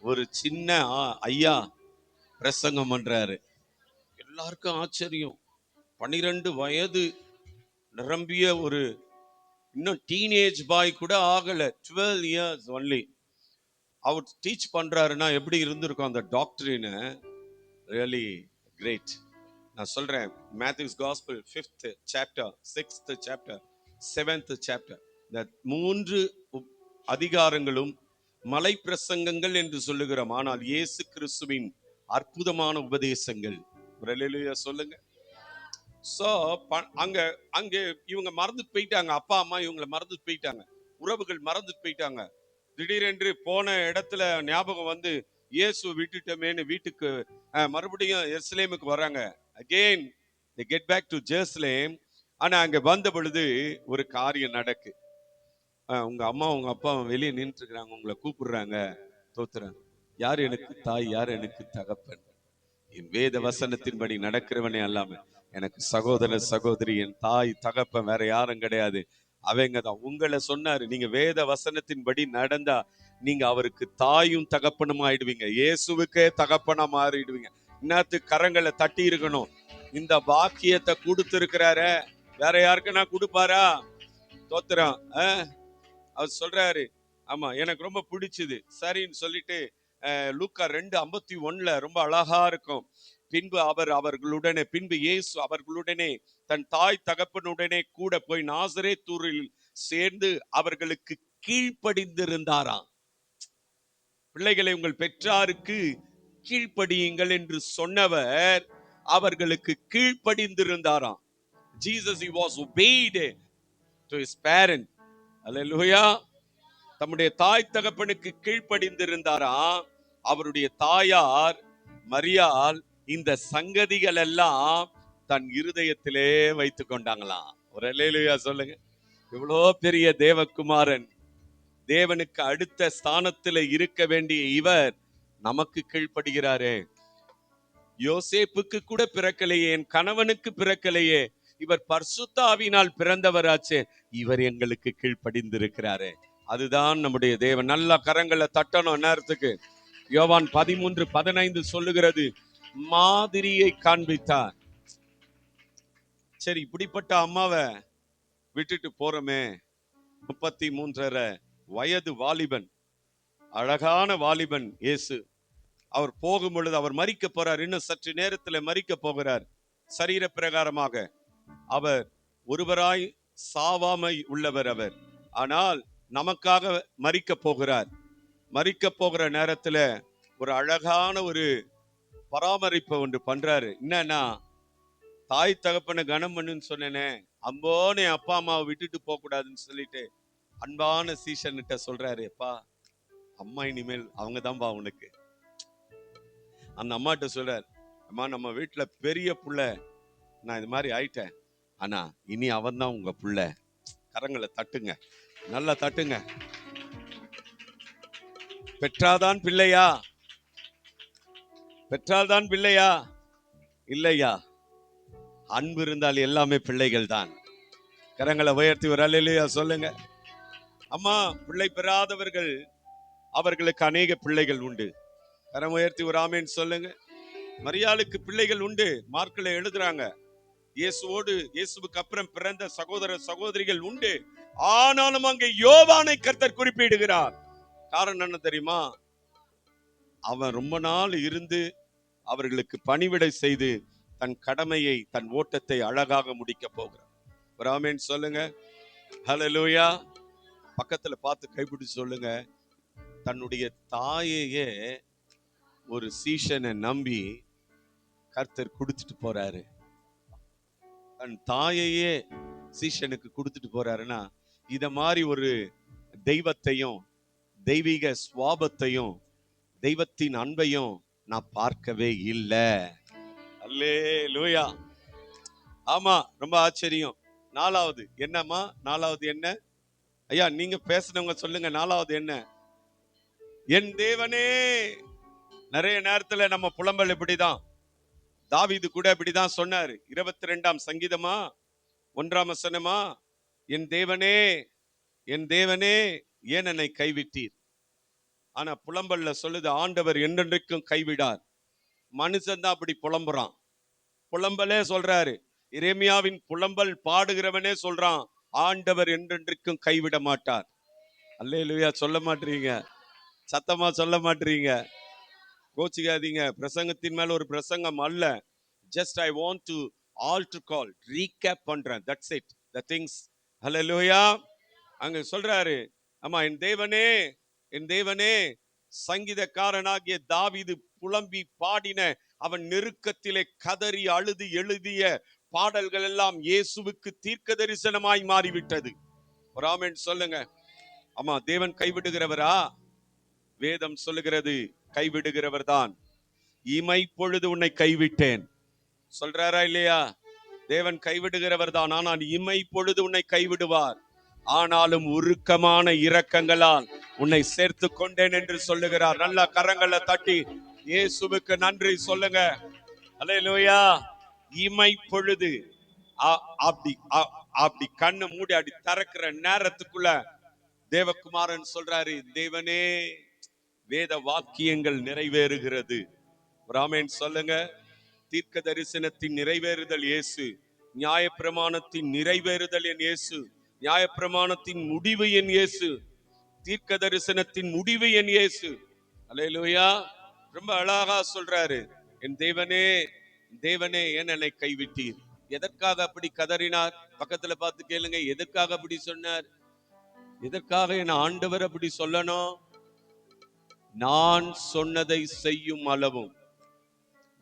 ஒரு சின்ன ஐயா பிரசங்கம் பண்றாரு. எல்லாருக்கும் ஆச்சரியம். 12 வயது நிரம்பிய ஒரு, இன்னும் டீனேஜ் பாய் கூட ஆகல, 12 இயர்ஸ் ஒன்லி. அவர் டீச் பண்றாருன்னா எப்படி இருந்திருக்கும் அந்த டாக்டரின். Really great. நான் சொல்றேன், Matthew's gospel 5th chapter, 6th chapter, 7th chapter, இந்த 3 அதிகாரங்களும் மலை பிரசங்கங்கள் என்று சொல்லுகிறோம். ஆனால் இயேசு கிறிஸ்துவின் அற்புதமான உபதேசங்கள். ஹல்லேலூயா சொல்லுங்க. சோ அங்க அங்க இவங்க மறந்து போயிட்டாங்க, அப்பா அம்மா இவங்களை மறந்து போயிட்டாங்க, உறவுகள் மறந்து போயிட்டாங்க. திடீரென்று போன இடத்துல ஞாபகம் வந்து இயேசு விட்டுட்டமேன்னு வீட்டுக்கு மறுபடியும் எருசலேமுக்கு வராங்க. Again they get back to Jerusalem. ஆனா அங்க வந்த பொழுது ஒரு காரியம் நடக்கு. உங்க அம்மா உங்க அப்பா வெளியே நின்று இருக்கிறாங்க, உங்களை கூப்பிடுறாங்க. தோத்துறாங்க. யார் எனக்கு தாய், யார் எனக்கு தகப்பன்? என் வேத வசனத்தின்படி நடக்கிறவனே அல்லாம எனக்கு சகோதர சகோதரி, என் தாய் தகப்பன் வேற யாரும் கிடையாது, அவங்க தான். உங்களை சொன்னாரு, நீங்க வேத வசனத்தின்படி நடந்தா நீங்க அவருக்கு தாயும் தகப்பனும் ஆயிடுவீங்க, இயேசுவுக்கே தகப்பனா மாறிடுவீங்க. இன்னத்து கரங்களை தட்டி இருக்கணும். இந்த பாக்கியத்தை கொடுத்திருக்கிறார, வேற யாருக்குன்னா கொடுப்பாரா? தோத்துறான். அவர் சொல்றாரு, ஆமா எனக்கு ரொம்ப பிடிச்சது. சரின்னு சொல்லிட்டு லூக்கா 2:51 ரொம்ப அழகா இருக்கும். பின்பு இயேசு அவர்களுடனே தன் தாய் தகப்பனுடனே கூட போய் நாசரேத்தூரில் சேர்ந்து அவர்களுக்கு கீழ்ப்படிந்திருந்தாராம். பிள்ளைகளை உங்கள் பெற்றாருக்கு கீழ்ப்படியுங்கள் என்று சொன்னவர் அவர்களுக்கு கீழ்ப்படிந்திருந்தாராம். Jesus, he was obeyed to his parent. Hallelujah. தம்முடைய தாய் தகப்பனுக்கு கீழ்ப்படிந்திருந்தாராம். அவருடைய தாயார் மரியாள் இந்த சங்கதிகள் எல்லாம் தன் இருதயத்திலே வைத்துக் கொண்டாங்களாம். ஒரு அல்லேலூயா சொல்லுங்க. இவ்வளோ பெரிய தேவகுமாரன், தேவனுக்கு அடுத்த ஸ்தானத்தில் இருக்க வேண்டிய இவர் நமக்கு கீழ்ப்படுகிறாரே. யோசேப்புக்கு கூட பிறக்கலையே, என் கணவனுக்கு பிறக்கலையே, இவர் பரிசுத்த ஆவியினால் பிறந்தவராச்சே, இவர் எங்களுக்கு கீழ்ப்படிந்திருக்கிறாரே. அதுதான் நம்முடைய தேவன். நல்ல கரங்களை தட்டணும் நேரத்துக்கு. யோவான் 13:15 சொல்லுகிறது, மாதிரியை காண்பித்தார். சரி, இப்படிப்பட்ட அம்மாவை விட்டுட்டு போறோமே. 33.5 வயது வாலிபன், அழகான வாலிபன் இயேசு. அவர் போகும் பொழுது அவர் மரிக்க போறார். இன்னும் சற்று நேரத்தில் மரிக்க போகிறார். சரீர பிரகாரமாக அவர் ஒருவராய் சாவாமை உள்ளவர் அவர். ஆனால் நமக்காக மரிக்க போகிறார். மரிக்க போகிற நேரத்துல ஒரு அழகான ஒரு பராமரிப்பை ஒன்று பண்றாரு. என்னன்னா, தாய் தகப்பனை கனம் பண்ணுன்னு சொன்னேனே, அம்போனே அப்பா அம்மாவை விட்டுட்டு போக கூடாதுன்னு சொல்லிட்டு அன்பான சீஷன்கிட்ட சொல்றாரு, அப்பா அம்மா இனிமேல் அவங்க தான்பா உனக்கு. அந்த அம்மாட்ட சொல்றாரு, அம்மா நம்ம வீட்டுல பெரிய புள்ள, நான் இது மாதிரி ஆயிட்டேன், ஆனா இனி அவன் தான் உங்க புள்ள. கரங்களை தட்டுங்க, நல்லா தட்டுங்க. பெற்றாதான் பிள்ளையா? பெற்றால்தான் பிள்ளையா? இல்லையா? அன்பு இருந்தால் எல்லாமே பிள்ளைகள் தான். கரங்களை உயர்த்தி ஒரு அல்லேலூயா சொல்லுங்க. அம்மா, பிள்ளை பெறாதவர்கள் அவர்களுக்கு அநேக பிள்ளைகள் உண்டு. கரம் உயர்த்தி ஒரு ஆமேன் சொல்லுங்க. மரியாளுக்கு பிள்ளைகள் உண்டு. மார்க்ல எழுதுறாங்க, இயேசுவுக்கு அப்புறம் பிறந்த சகோதர சகோதரிகள் உண்டு. ஆனாலும் அங்கே யோவானை கர்த்தர் குறிப்பிடுகிறார். காரணம் என்ன தெரியுமா? அவன் ரொம்ப நாள் இருந்து அவர்களுக்கு பணிவிடை செய்து தன் கடமையை, தன் ஓட்டத்தை அழகாக முடிக்க போகிறார். ஒரு ஆமேன் சொல்லுங்க. ஹல்லேலூயா. பக்கத்துல பார்த்து கைப்பிடிச்சு சொல்லுங்க, தன்னுடைய தாயையே ஒரு சீஷனை நம்பி கர்த்தர் கொடுத்துட்டு போறாரு. தன் தாயையே சீஷனுக்கு கொடுத்துட்டு போறாருன்னா, இத மாதிரி ஒரு தெய்வத்தையும் தெய்வீக சுவாபத்தையும் தெய்வத்தின் அன்பையும் நான் பார்க்கவே இல்லை. அல்லேலூயா. ஆமா, ரொம்ப ஆச்சரியம். நாலாவது என்னம்மா? நாலாவது என்ன ஐயா? நீங்க பேசுனவங்க சொல்லுங்க. நாலாவது என்ன? என் தேவனே. நிறைய நேரத்துல நம்ம புலம்பல் இப்படிதான். தாவீது கூட இப்படிதான் சொன்னாரு. 22ஆம் சங்கீதமா 1ஆம் வசனமா, என் தேவனே என் தேவனே ஏன் என்னை கைவிட்டீர்? ஆனா புலம்பல்ல சொல்லுது, ஆண்டவர் என்றென்றைக்கும் கைவிடார். மனுஷன் தான் அப்படி புலம்புறான். புலம்பலே சொல்றாரு. எரேமியாவின் புலம்பல் பாடுகிறவனே சொல்றான், ஆண்டவர் என்றென்றைக்கும் கைவிட மாட்டார். அல்லேலூயா. சொல்ல மாட்டீங்க, சத்தமா சொல்ல மாட்டீங்க. கோச்சிக்காதீங்க. பிரசங்கத்தின் மேல ஒரு பிரசங்கம் அல்ல. Just I want to altar call recap பண்றேன். That's it, the things. Hallelujah. அங்க சொல்றாரு, ஆமா, என் தேவனே என் தேவனே. சங்கீதக்காரனாகிய தாவீது புலம்பி பாடின, அவன் நெருக்கத்திலே கதறி அழுது எழுதிய பாடல்கள் எல்லாம் இயேசுவுக்கு தீர்க்க தரிசனமாய் மாறிவிட்டது. ஒரு ஆமென் சொல்லுங்க. ஆமா, தேவன் கைவிடுகிறவரா? வேதம் சொல்லுகிறது கைவிடுகிறவர் தான். இமை பொழுது உன்னை கைவிட்டேன் சொல்றாரா இல்லையா? தேவன் கைவிடுகிறவர் தான், ஆனால் இமை பொழுது உன்னை கைவிடுவார். ஆனாலும் உருக்கமான இரக்கங்களால் உன்னை சேர்த்து கொண்டேன் என்று சொல்லுகிறார். நல்ல கரங்களை தட்டி இயேசுவுக்கு நன்றி சொல்லுங்க. அல்லேலூயா. இமை பொழுது அப்படி கண்ணு மூடி அப்படி திறக்கிற நேரத்துக்குள்ள தேவகுமாரன் சொல்றாரு, தேவனே வேத வாக்கியங்கள் நிறைவேறுகிறது. ஆமென் சொல்லுங்க. தீர்க்க தரிசனத்தின் நிறைவேறுதல் இயேசு. நியாயப்பிரமாணத்தின் நிறைவேறுதல் என் இயேசு. நியாயப்பிரமாணத்தின் முடிவு என் இயேசு. தீர்க்க தரிசனத்தின் முடிவு என் இயேசு. அல்லேலூயா. ரொம்ப அழகா சொல்றாரு, என் தேவனே தேவனே ஏன் என்னை கைவிட்டீர்? எதற்காக அப்படி கதறினார்? பக்கத்துல பார்த்து கேளுங்க, எதற்காக அப்படி சொன்னார்? எதற்காக என் ஆண்டவர் அப்படி சொல்லணும்? நான் சொன்னதை செய்யும் அளவும்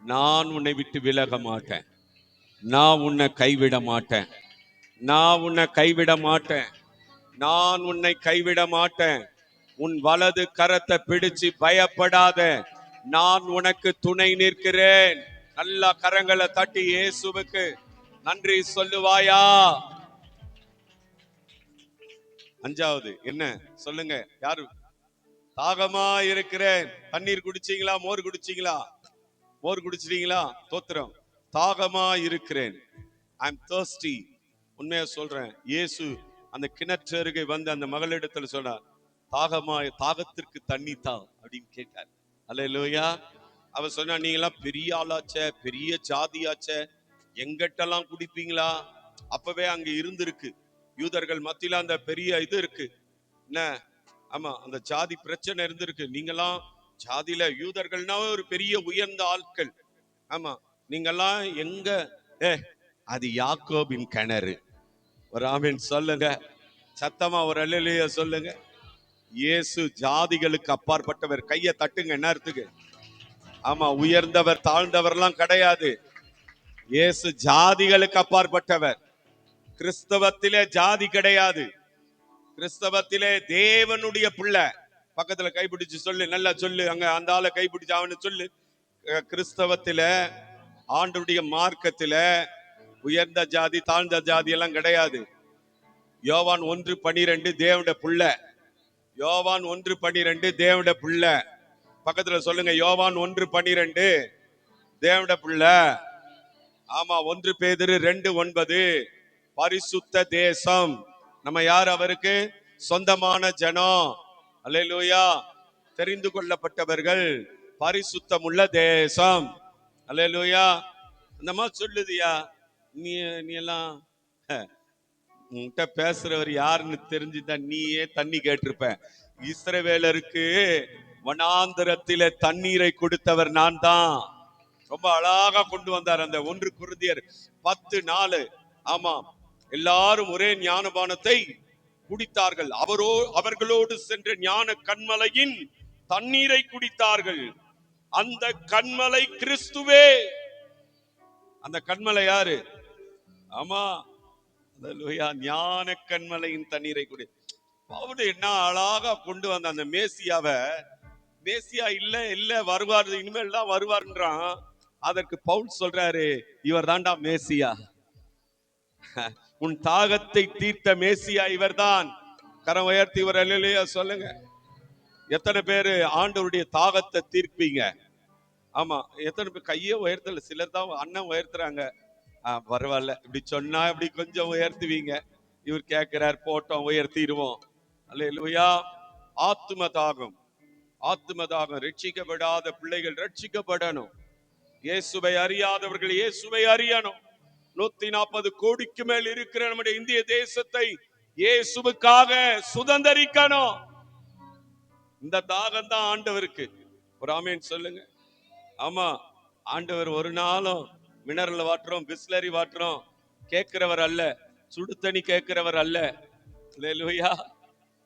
நான் உன்னை விட்டு விலக மாட்டேன். நான் உன்னை கைவிட மாட்டேன். நான் உன்னை கைவிட மாட்டேன். நான் உன்னை கைவிட மாட்டேன். உன் வலது கரத்தை பிடிச்சு பயப்படாத, நான் உனக்கு துணை நிற்கிறேன். நல்ல கரங்களை தட்டி இயேசுவுக்கு நன்றி சொல்லுவாயா? அஞ்சாவது என்ன சொல்லுங்க? யாரு? தாகமா இருக்கிறேன். தண்ணீர் குடிச்சீங்களா? மோர் குடிச்சீங்களா? மோர் குடிச்சிட்டீங்களா? தோத்திரம். தாகமா இருக்கிறேன். ஐ அம் thirsty. உண்மையா சொல்றேன், இயேசு அந்த கிணற்று அருகே வந்து அந்த மகளிடத்துல சொன்னார், தாகத்திற்கு தண்ணி தா அப்படின்னு கேட்டார். அல்லேலூயா. அவ சொன்னா, நீங்க எல்லாம் பெரிய ஆளாச்சே, பெரிய ஜாதியாச்சே, எங்கிட்டெல்லாம் குடிப்பீங்களா? அப்பவே அங்க இருந்திருக்கு, யூதர்கள் மத்தியில அந்த பெரிய இது இருக்கு என்ன, ஆமா, அந்த ஜாதி பிரச்சனை இருந்திருக்கு. நீங்கெல்லாம் ஜாதியில யூதர்கள்னா ஒரு பெரிய உயர்ந்த ஆட்கள். ஆமா, நீங்கெல்லாம் எங்க? அது யாக்கோபின் கிணறு. ஒரு ஆமென் சொல்லுங்க. சத்தமா ஒரு அல்லேலூயா சொல்லுங்க. இயேசு ஜாதிகளுக்கு அப்பாற்பட்டவர். கையை தட்டுங்க நேரத்துக்கு. ஆமா, உயர்ந்தவர் தாழ்ந்தவர்லாம் கிடையாது. இயேசு ஜாதிகளுக்கு அப்பாற்பட்டவர். கிறிஸ்தவத்திலே ஜாதி கிடையாது. கிறிஸ்தவத்திலே தேவனுடைய பிள்ளை. பக்கத்துல கைப்பிடிச்சு சொல்லு, நல்லா சொல்லு. அங்க அந்த ஆளை கைப்பிடிச்சு அவனு சொல்லு. கிறிஸ்தவத்தில, ஆண்டுடைய மார்க்கத்தில உயர்ந்த ஜாதி தாழ்ந்த ஜாதி எல்லாம் கிடையாது. யோவான் 1:12 தேவனுடைய பிள்ளை. யோவான் 1:12 தேவனுடைய பிள்ளை. பக்கத்துல சொல்லுங்க, யோவான் 1:12 தேவனுடைய பிள்ளை. ஆமா, 1 பேதுரு 2:9 பரிசுத்த தேசம். நம்ம யார்? அவருக்கு சொந்தமான ஜனம். அல்லேலூயா. தெரிந்து கொள்ளப்பட்டவர்கள், பரிசுத்தம் உள்ள தேசம். அல்லேலூயா. அந்த மாதிரி சொல்லுதியா? நீ எல்லாம் உன்கிட்ட பேசுறவர் யாருன்னு தெரிஞ்சுதான் நீயே தண்ணி கேட்டிருப்ப. இஸ்ரவேலருக்கு வனாந்தரத்திலே தண்ணீரை கொடுத்தவர் நான் தான். ரொம்ப அழகா கொண்டு வந்தார் அந்த 1 கொரிந்தியர் 10:4. ஆமா, எல்லாரும் ஒரே ஞானபானத்தை குடித்தார்கள். அவர்களோடு சென்ற ஞான கன்மலையின் தண்ணீரை குடித்தார்கள். அந்த கன்மலை கிறிஸ்துவே. அந்த கன்மலை யாரு? ஆமா, அல்லேலூயா. ஞான கண்மலையின் தண்ணீரை குடி. பவுல் என்ன அழகா கொண்டு வந்த அந்த மேசியாவை, மேசியா இல்ல இல்ல வருவார், இனிமேல் தான் வருவார்ன்றான். அதற்கு பவுல் சொல்றாரு, இவர் தான்டா மேசியா. உன் தாகத்தை தீர்த்த மேசியா இவர்தான். கரம் உயர்த்தி இவர் அல்லேலூயா சொல்லுங்க. எத்தனை பேரு ஆண்டவருடைய தாகத்தை தீர்ப்பீங்க? ஆமா, எத்தனை பேர் கையே உயர்த்தல? சிலர் தான் அண்ணன் உயர்த்துறாங்க. பரவாயில்ல, இப்படி சொன்னா இப்படி கொஞ்சம் உயர்த்துவீங்க. இவர் கேட்கிறார், போட்டோம் உயர்த்திடுவோம். அல்லேலூயா. ஆத்தும தாகம், ஆத்தும தாகம். ரட்சிக்கப்படாத பிள்ளைகள் ரட்சிக்கப்படணும். இயேசுவை அறியாதவர்கள் இயேசுவை அறியணும். 140 கோடிக்கு மேல் இருக்கிற நம்முடைய இந்திய தேசத்தை இயேசுவுக்காக சுதந்தரிக்கணும். இந்த தாகம் தான் ஆண்டவருக்கு. ஒரு ஆமென் சொல்லுங்க. ஆமா, ஆண்டவர் ஒரு நாளும் மினரல் வாட்டரும் பிஸ்லரி வாட்டரும் கேட்கிறவர் அல்ல, சுடு தண்ணி கேட்கிறவர் அல்ல. அல்லேலூயா.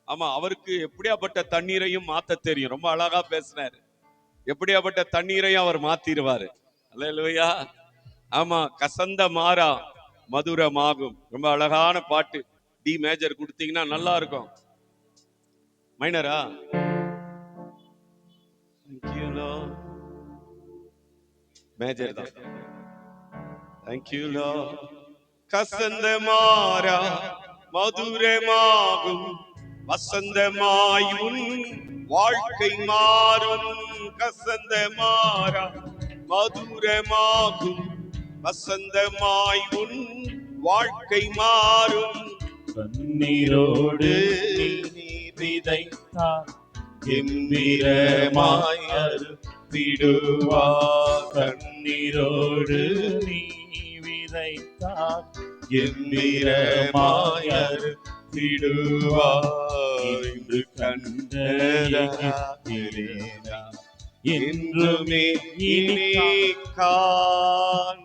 ஆமா, அவருக்கு எப்படியாப்பட்ட தண்ணீரையும் மாத்த தெரியும். ரொம்ப அழகா பேசினாரு. எப்படியாப்பட்ட தண்ணீரையும் அவர் மாத்திடுவாரு. அல்லேலூயா. ஆமா, கசந்த மாறா மதுரமாகும். ரொம்ப அழகான பாட்டு. டி மேஜர் கொடுத்தீங்கன்னா நல்லா இருக்கும். மைனரா? மேஜர் தான். தேங்க்யூ லோ. கசந்த மாறா மதுரமாகும், வசந்தமாய் உன் வாழ்க்கை மாறும். கசந்த மாறா மதுரமாகும், வசந்தமாய் உன் வாழ்க்கை மாறும். கண்ணீரோடு நீ விதைத்தால் கம்பீரமாய் அறுத்திடுவார். கண்ணீரோடு நீ விதைத்தால் கம்பீரமாய் அறுத்திடுவார். இன்று கண்டேனா என்றுமே இனி காண்பதில்லை.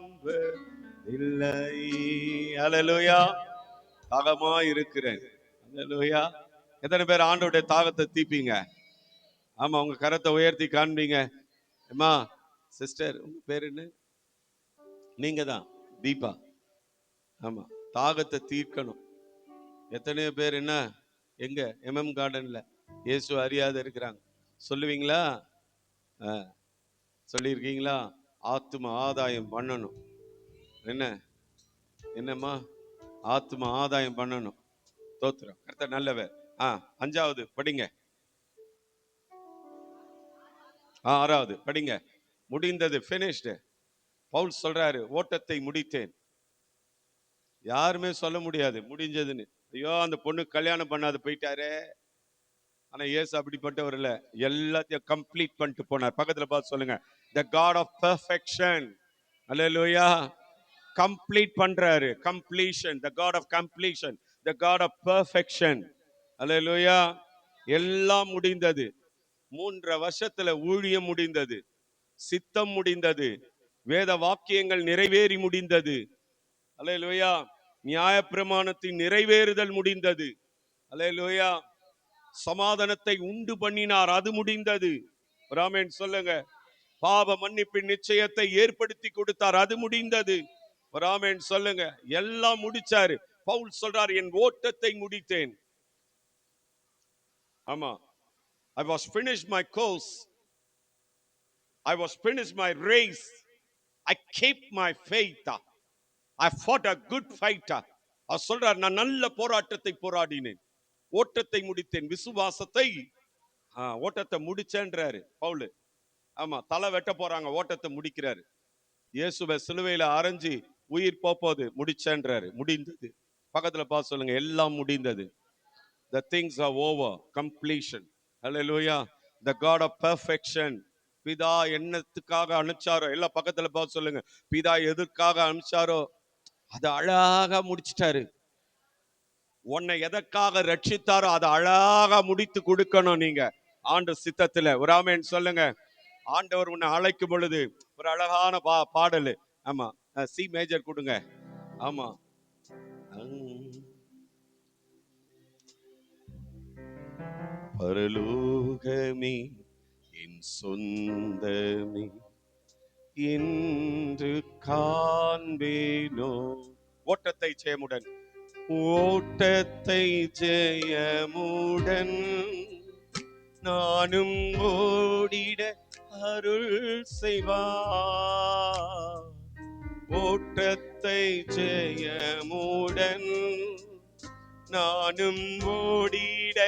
அல்லேலூயா. தாகமா இருக்கிறேன். அல்லேலூயா. எத்தனை பேர் ஆண்டவருடைய தாகத்தை தீப்பீங்க? ஆமா, உங்க கரத்தை உயர்த்தி காண்பீங்க. அம்மா சிஸ்டர், உங்க பேர் என்ன? நீங்க தான் தீபா. ஆமா, தாகத்தை தீர்க்கணும். எத்தனை பேர் என்ன எங்க எம்எம் கார்டன்ல இயேசு அறியாத இருக்கிறாங்க? சொல்லுவீங்களா? சொல்லியிருக்கீங்களா? ஆத்தும ஆதாயம் பண்ணணும். என்னம்மா? ஆத்தும ஆதாயம் பண்ணணும். தோத்திரம். கர்த்தர் நல்லவர். 5வது படிங்க. 6வது படிங்க. முடிந்தது, finished. பவுல் சொல்றாரு, ஓட்டத்தை முடித்தேன். யாருமே சொல்ல முடியாது முடிஞ்சதுன்னு. ஐயோ, அந்த பொண்ணு கல்யாணம் பண்ணாது போயிட்டாரே. ஆனா இயேசு அப்படிப்பட்டவர் இல்ல. எல்லாத்தையும் கம்ப்ளீட் பண்ணிட்டு போனார். பக்கத்துல பார்த்து சொல்லுங்க, the God of perfection. Hallelujah. Complete பண்றாரு. completion, the God of completion, the God of perfection. அல்லேலூயா. எல்லாம் முடிந்தது. 3 வருஷத்துல ஊழியம் முடிந்தது, சித்தம் முடிந்தது, வேத வாக்கியங்கள் நிறைவேறி முடிந்தது. அல்லேலூயா. நியாயப்பிரமாணத்தின் நிறைவேறுதல் முடிந்தது. அல்லேலூயா. சமாதானத்தை உண்டு பண்ணினார், அது முடிந்தது. ஆமென் சொல்லுங்க. பாவ மன்னிப்பின் நிச்சயத்தை ஏற்படுத்தி கொடுத்தார், அது முடிந்தது. ஆமென் சொல்லுங்க. எல்லாம் முடிச்சாரு. பவுல் சொல்றார், என் ஓட்டத்தை முடித்தேன். ஆமா, I was finished my course, I was finished my race, I kept my faith, I fought a good fight. அவர் சொல்றார், நான் நல்ல போராட்டத்தை போராடினேன், ஓட்டத்தை முடித்தேன், விசுவாசத்தை ஓட்டத்தை முடிச்சேன்றாரு பவுல். ஆமா, தலை வெட்ட போறாங்க, ஓட்டத்தை முடிக்கிறாரு. இயேசுவை சிலுவையில அரைஞ்சி உயிர் போப்போது முடிச்சேன்றாரு. முடிந்தது. பக்கத்துல பார்த்து சொல்லுங்க, எல்லாம் முடிந்தது. The things are over, completion. Hallelujah. The God of perfection. பிதா என்னத்துக்காக அனுப்பிச்சாரோ, எல்லாம் பக்கத்துல பார்த்து சொல்லுங்க, பிதா எதற்காக அனுப்பிச்சாரோ அதை அழகா முடிச்சிட்டாரு. உன்னை எதற்காக ரட்சித்தாரோ அதை அழகா முடித்து கொடுக்கணும் நீங்க ஆண்டு சித்தத்துல. ஒரு ஆமென் சொல்லுங்க. ஆண்டவர் உன்னை அழைக்கும் பொழுது ஒரு அழகான பாடல். ஆமா, சி மேஜர் கொடுங்க. ஆமா, பரலோகமே என் சொந்தமே என்று காண்பேனோ. ஓட்டத்தை ஜெயமுடன் ஓட்டத்தை ஜெயமுடன் நானும் ஓடிட அருள் செய்வார். ஓட்டத்தை ஜெயமுடன் நானும் ஓடிட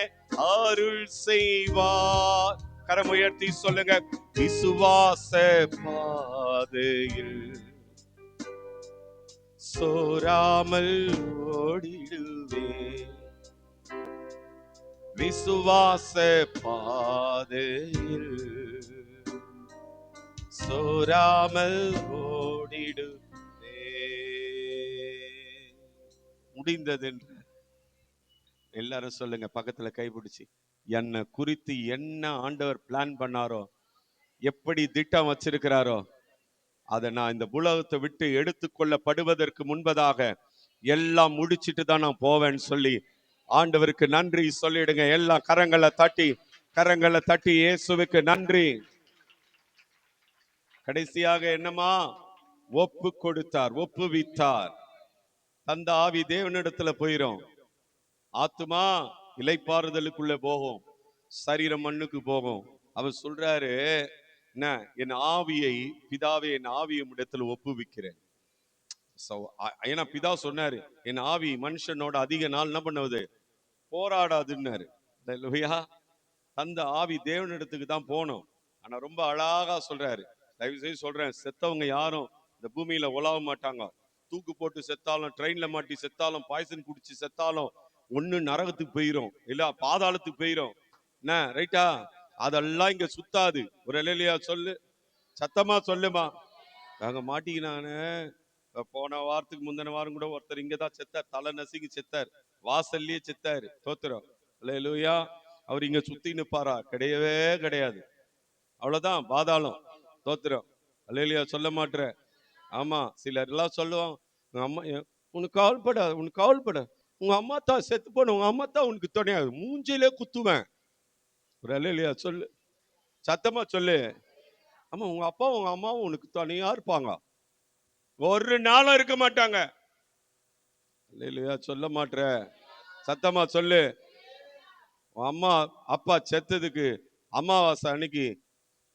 அருள் செய்வார். கரம் உயர்த்தி சொல்லுங்க. விசுவாச பாதையில் சோராமல் ஓடிடுவே, விசுவாச பாதையில் சோராமல் ஓடிடுவே. முடிந்தது என்று எல்லாரும் சொல்லுங்க. பக்கத்துல கைப்பிடிச்சு, என்னை குறித்து என்ன ஆண்டவர் பிளான் பண்ணாரோ, எப்படி திட்டம் வச்சிருக்கிறாரோ, அதை நான் இந்த உலகத்தை விட்டு எடுத்துக்கொள்ளப்படுவதற்கு முன்பதாக எல்லாம் முடிச்சிட்டு தான் நான் போவேன்னு சொல்லி ஆண்டவருக்கு நன்றி சொல்லிடுங்க. எல்லாம் கரங்களை தட்டி இயேசுவுக்கு நன்றி. கடைசியாக என்னமா? ஒப்பு கொடுத்தார், ஒப்புவித்தார். தந்த ஆவி தேவனிடத்துல போயிரும். ஆத்துமா இலைப்பாறுதலுக்குள்ள போகும், சரீரம் மண்ணுக்கு போகும். அவர் சொல்றாரு, என்ன, என் ஆவியை பிதாவே, என் ஆவியை இடத்துல ஒப்புவிக்கிறேன். ஏன்னா பிதா சொன்னாரு, என் ஆவி மனுஷனோட அதிக நாள் என்ன பண்ணுவது, போராடாதுன்னாரு. அந்த ஆவி தேவனிடத்துக்கு தான் போகணும். ஆனா ரொம்ப அழகா சொல்றாரு. தயவு செய்து சொல்றேன், செத்தவங்க யாரும் இந்த பூமியில உலாவ மாட்டாங்க. தூக்கு போட்டு செத்தாலும், ட்ரெயின்ல மாட்டி செத்தாலும், பாய்சன் குடிச்சு செத்தாலும் ஒண்ணு நரகத்துக்கு போயிரும், இல்ல பாதாளத்துக்கு போயிரும். என்ன ரைட்டா? அதெல்லாம் இங்க சுத்தாது. ஒரு இல்லையா சொல்லு, சத்தமா சொல்லுமா. நாங்க மாட்டிக்கினானே. போன வாரத்துக்கு முந்தின வாரம் கூட ஒருத்தர் இங்கதான் செத்தார், தலை நசுங்கி செத்தார், வாசல்லையே செத்தாரு. தோத்துறோம். அல்லேலூயா. அவர் இங்க சுத்தி நிப்பாரா? கிடையவே கிடையாது. அவ்வளவுதான் பாதாளம். தோத்துறோம். அல்லேலூயா. சொல்ல மாட்டேற. ஆமா, சிலர் எல்லாம் சொல்லுவான், உங்க அம்மா உனக்கு கவலைப்படாது, உனக்கு கவலைப்படாது, உங்க அம்மா தான் செத்து போன, உங்க அம்மா தான் உனக்கு துணையாது, மூஞ்சிலே குத்துவேன். ஒரு அல்லேலூயா சொல்லு, சத்தமா சொல்லு. ஆமா, உங்க அப்பா உங்க அம்மாவும் உனக்கு துணையா இருப்பாங்க, ஒரு நாளும் இருக்க மாட்டாங்க. அல்லேலூயா சொல்ல மாட்டேற. சத்தமா சொல்லு. அம்மா அப்பா செத்ததுக்கு அமாவாசை அன்னைக்கு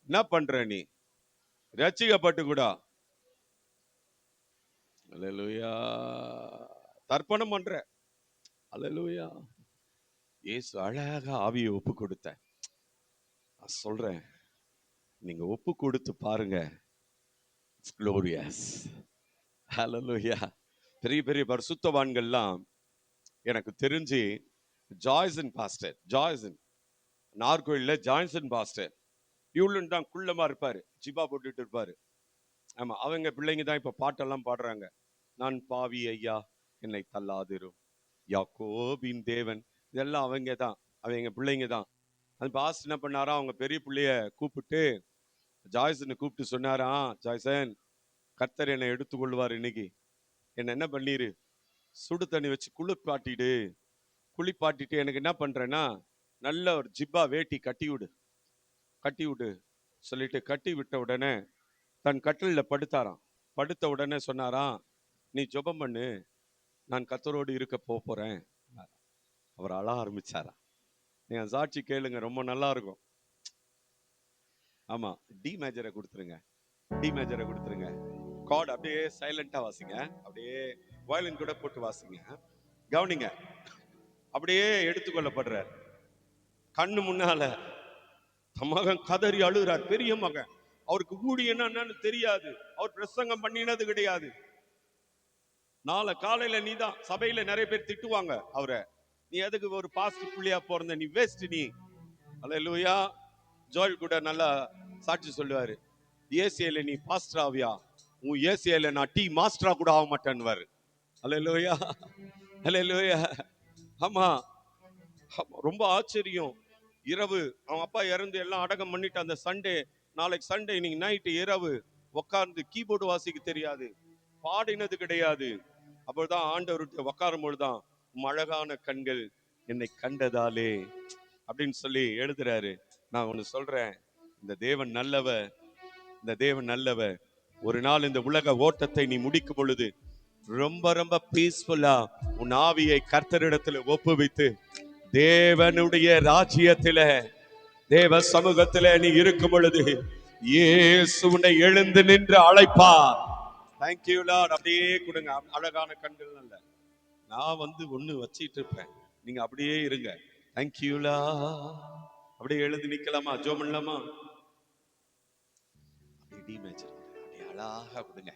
என்ன பண்ற நீ? ரட்சிக்கப்பட்டு கூட அல்லேலூயா தர்ப்பணம் பண்ற. அல்லேலூயா. இயேசு அழகா ஆவியை ஒப்பு கொடுத்த. சொல்றேன், நீங்க ஒப்பு கொடுத்து பாருங்க. It's glorious. Hallelujah. பெரிய பெரிய பரிசுத்தவான்கள்லாம் எனக்கு தெரிஞ்சு, ஜாய்சன் பாஸ்டர், ஜாய்சன் நார்கோயில்ல ஜாய்சன் பாஸ்டர், இவ்வளவு தான் குள்ளமா இருப்பாரு, ஜிபா போட்டுட்டு இருப்பாரு. ஆமா, அவங்க பிள்ளைங்க தான் இப்ப பாட்டெல்லாம் பாடுறாங்க. நான் பாவி ஐயா என்னை தள்ளாதிரும், யாக்கோபின் தேவன், இதெல்லாம் அவங்க தான், அவங்க பிள்ளைங்க தான். அந்த பாஸ்டர் என்ன பண்ணாரா, அவங்க பெரிய பிள்ளைய கூப்பிட்டு ஜாய்சனை கூப்பிட்டு சொன்னாரா, ஜாய்சன், கர்த்தர் என்னை எடுத்துக்கொள்வார், இன்னைக்கு என்ன என்ன பண்ணிரு, சுடு தண்ணி வச்சு குளிப்பாட்டிட்டு எனக்கு என்ன பண்றேன்னா, நல்ல ஒரு ஜிப்பா வேட்டி கட்டி விடு சொல்லிட்டு கட்டி விட்ட உடனே தன் கட்டில படுத்தாராம். படுத்த உடனே சொன்னாராம், நீ ஜெபம் பண்ணு, நான் கர்த்தரோடு இருக்க போறேன். அவர் அழ ஆரம்பிச்சாரா. நீங்க சாட்சி கேளுங்க, ரொம்ப நல்லா இருக்கும். ஆமா, டி மேஜரை கொடுத்துருங்க, கார்டு அப்படியே சைலண்டா வாசிங்க, அப்படியே வயலின் கூட போட்டு வாசிங்க, கவனிங்க. அப்படியே எடுத்துக்கொள்ளப்படுறார். கண்ணு முன்னால மகன் கதறி அழுகிறார், பெரிய மகன். அவருக்கு ஊழியம் என்னன்னு தெரியாது, அவர் பிரசங்கம் பண்ணினது கிடையாது. நாளை காலையில நீதான் சபையில நிறைய பேர் திட்டுவாங்க அவரை, நீ எதுக்கு ஒரு பாஸ்டர் புள்ளியா பிறந்த, நீ வேஸ்ட் நீ. அல்லேலூயா. ஜோல் கூட நல்லா சாட்சி சொல்லுவாரு, ஏசியில நீ பாஸ்டர் ஆவியா, உன் ஏசியில நான் டீ மாஸ்டரா கூட ஆக மாட்டேன்னு. அல்லேலூயா, அல்லேலூயா. ஆமா, ரொம்ப ஆச்சரியம். இரவு அவன் அப்பா இறந்து எல்லாம் அடக்கம் பண்ணிட்டு, அந்த சண்டே, நாளைக்கு சண்டே, இன்னைக்கு நைட்டு இரவு உட்கார்ந்து கீபோர்டு வாசிக்க தெரியாது, பாடினது கிடையாது. அப்போதான் ஆண்டவர்கிட்ட உட்காரும் பொழுதுதான், அழகான கண்கள் என்னை கண்டதாலே அப்படின்னு சொல்லி எழுதுறாரு. நான் ஒண்ணு சொல்றேன், இந்த தேவன் நல்லவர், இந்த தேவன் நல்லவர். ஒரு நாள் இந்த உலக ஓட்டத்தை நீ முடிக்கும் பொழுது ரொம்ப ரொம்ப பீஸ்ஃபுல்லா உன் ஆவியை கர்த்தரிடத்துல ஒப்புவித்து தேவனுடைய ராஜ்யத்தில தேவ சமூகத்தில நீ இருக்கும் பொழுது இயேசு உன்னை எழுந்து நின்று அழைப்பார். Thank you Lord. அப்படியே கொடுங்க. அழகான கண்கள் அல்ல, நான் ஒண்ணு வச்சிட்டு இருப்பேன், நீங்க அப்படியே இருங்க. Thank you Lord. அப்படியே எழுந்து நிக்கலாமா? ஜெபம் பண்ணலாமா? அப்படியே டி மேஜர் அப்படியே அழகா கொடுங்க.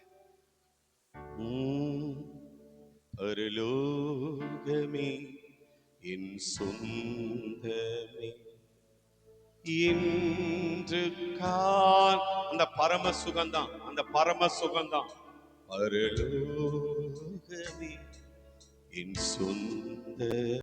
பரலோகமே என் சொந்தமே இன்று அந்த பரம சுகந்தான், அந்த பரம சுகந்தான். பரலோகமே என் சொந்த